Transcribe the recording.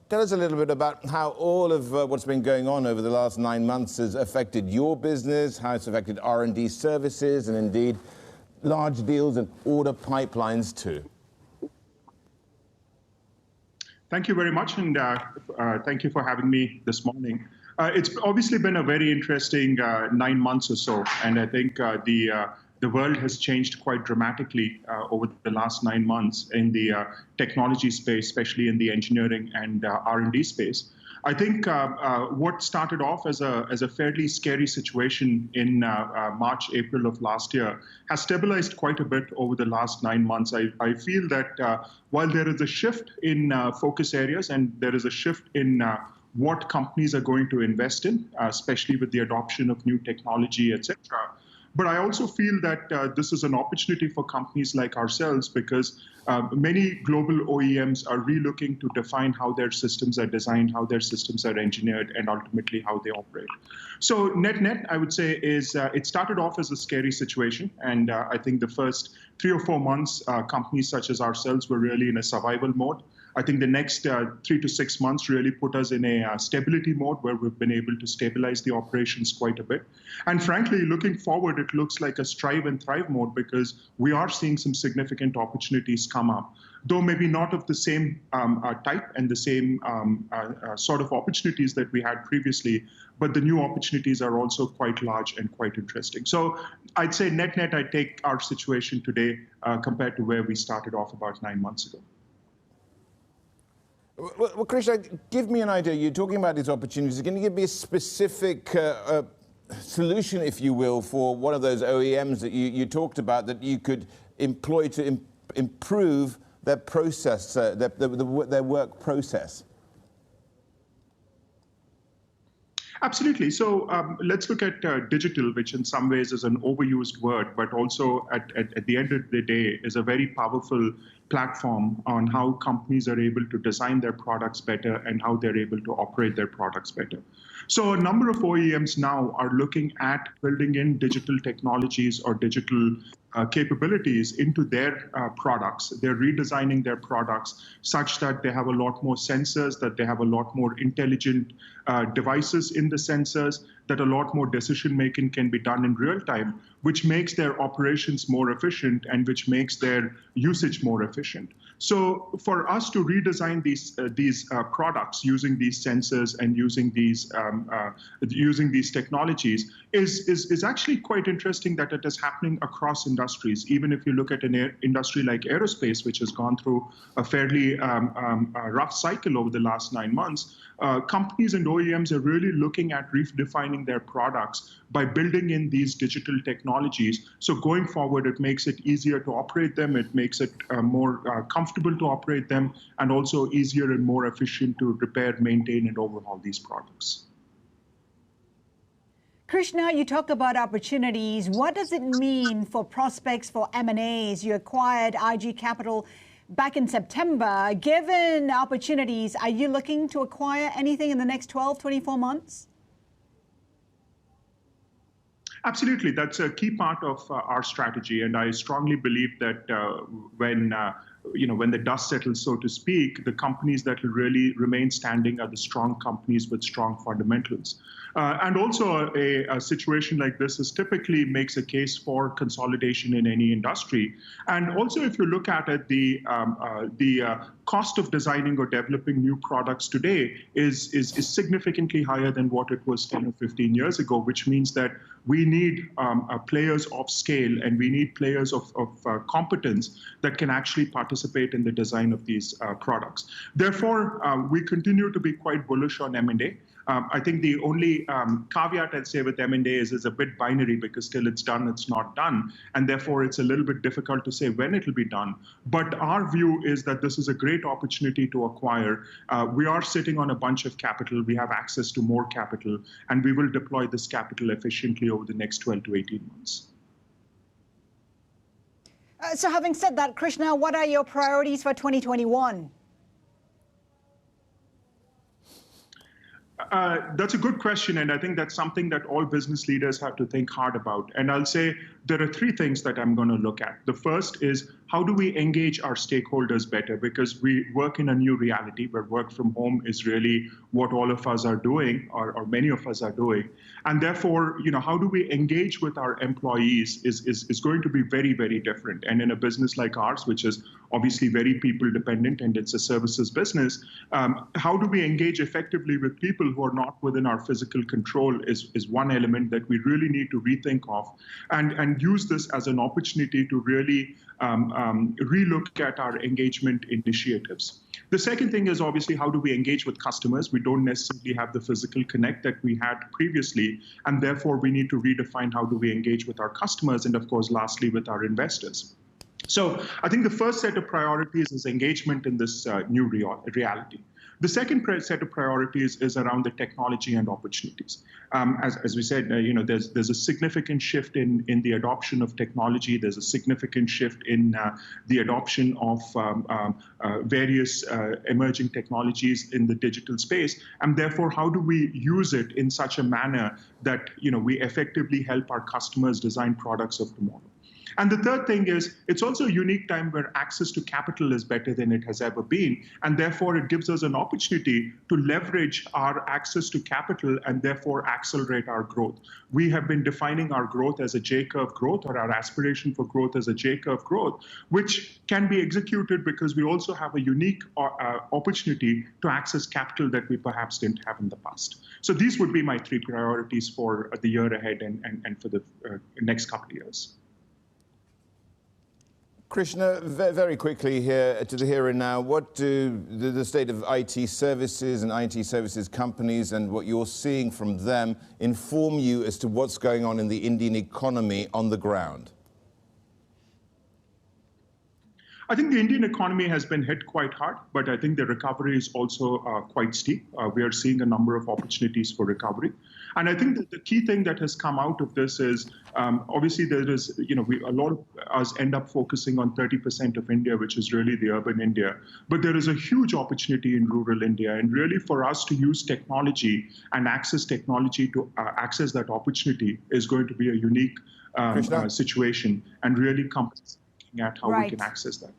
tell us a little bit about how all of what's been going on over the last 9 months has affected your business, how it's affected R&D services, and indeed large deals and order pipelines too. Thank you very much, and thank you for having me this morning. It's obviously been a very interesting 9 months or so, and I think the world has changed quite dramatically over the last 9 months in the technology space, especially in the engineering and R&D space. I think what started off as a fairly scary situation in March, April of last year has stabilized quite a bit over the last 9 months. I feel that while there is a shift in focus areas and there is a shift in what companies are going to invest in, especially with the adoption of new technology, etc. But I also feel that this is an opportunity for companies like ourselves because many global OEMs are relooking to define how their systems are designed, how their systems are engineered, and ultimately how they operate. So net-net, I would say, is it started off as a scary situation. And I think the first 3 or 4 months, companies such as ourselves were really in a survival mode. I think the next 3 to 6 months really put us in a stability mode where we've been able to stabilize the operations quite a bit. And frankly, looking forward, it looks like a strive and thrive mode because we are seeing some significant opportunities come up, though maybe not of the same type and the same sort of opportunities that we had previously, but the new opportunities are also quite large and quite interesting. So I'd say net-net, I take our situation today compared to where we started off about 9 months ago. Well, Krishna, give me an idea. You're talking about these opportunities. Can you give me a specific solution, if you will, for one of those OEMs that you talked about that you could employ to improve their process, their work process? Absolutely. So let's look at digital, which in some ways is an overused word, but also at the end of the day is a very powerful platform on how companies are able to design their products better and how they're able to operate their products better. So a number of OEMs now are looking at building in digital technologies or digital capabilities into their products. They're redesigning their products such that they have a lot more sensors, that they have a lot more intelligent devices in the sensors, that a lot more decision making can be done in real time, which makes their operations more efficient and which makes their usage more efficient. So for us to redesign these products using these sensors and using these technologies is actually quite interesting that it is happening across industries. Even if you look at an industry like aerospace, which has gone through a fairly rough cycle over the last 9 months, companies and OEMs are really looking at redefining their products by building in these digital technologies. So going forward, it makes it easier to operate them. It makes it more comfortable to operate them, and also easier and more efficient to repair, maintain, and overhaul these products. Krishna, you talk about opportunities. What does it mean for prospects for M&As? You acquired IG Capital back in September. Given opportunities, are you looking to acquire anything in the next 12, 24 months? Absolutely. That's a key part of our strategy. And I strongly believe that when the dust settles, so to speak, the companies that will really remain standing are the strong companies with strong fundamentals. And also a situation like this is typically makes a case for consolidation in any industry. And also, if you look at it, the cost of designing or developing new products today is significantly higher than what it was 10 or 15 years ago, which means that we need players of scale and we need players of competence that can actually participate in the design of these products. Therefore, we continue to be quite bullish on M&A. I think the only caveat I'd say with M&A is a bit binary because till it's done, it's not done. And therefore, it's a little bit difficult to say when it'll be done. But our view is that this is a great opportunity to acquire. We are sitting on a bunch of capital. We have access to more capital, and we will deploy this capital efficiently over the next 12 to 18 months. So having said that, Krishna, what are your priorities for 2021? That's a good question, and I think that's something that all business leaders have to think hard about. And I'll say there are three things that I'm going to look at. The first is, how do we engage our stakeholders better? Because we work in a new reality where work from home is really what all of us are doing, or many of us are doing. And therefore, how do we engage with our employees is going to be very, very different. And in a business like ours, which is obviously very people dependent and it's a services business, how do we engage effectively with people who are not within our physical control is one element that we really need to rethink of, and use this as an opportunity to really relook at our engagement initiatives. The second thing is obviously, how do we engage with customers? We don't necessarily have the physical connect that we had previously, and therefore we need to redefine how do we engage with our customers, and of course, lastly, with our investors. So I think the first set of priorities is engagement in this new reality. The second set of priorities is around the technology and opportunities. As we said, there's a significant shift in the adoption of technology. There's a significant shift in the adoption of various emerging technologies in the digital space. And therefore, how do we use it in such a manner that we effectively help our customers design products of tomorrow? And the third thing is, it's also a unique time where access to capital is better than it has ever been. And therefore, it gives us an opportunity to leverage our access to capital and therefore accelerate our growth. We have been defining our growth as a J-curve growth, or our aspiration for growth as a J-curve growth, which can be executed because we also have a unique opportunity to access capital that we perhaps didn't have in the past. So these would be my three priorities for the year ahead and for the next couple of years. Krishna, very quickly here to the here and now, what do the state of IT services and IT services companies and what you're seeing from them inform you as to what's going on in the Indian economy on the ground? I think the Indian economy has been hit quite hard, but I think the recovery is also quite steep. We are seeing a number of opportunities for recovery. And I think that the key thing that has come out of this is, obviously there is, a lot of us end up focusing on 30% of India, which is really the urban India. But there is a huge opportunity in rural India. And really for us to use technology and access technology to access that opportunity is going to be a unique situation, and really companies at how we can access that.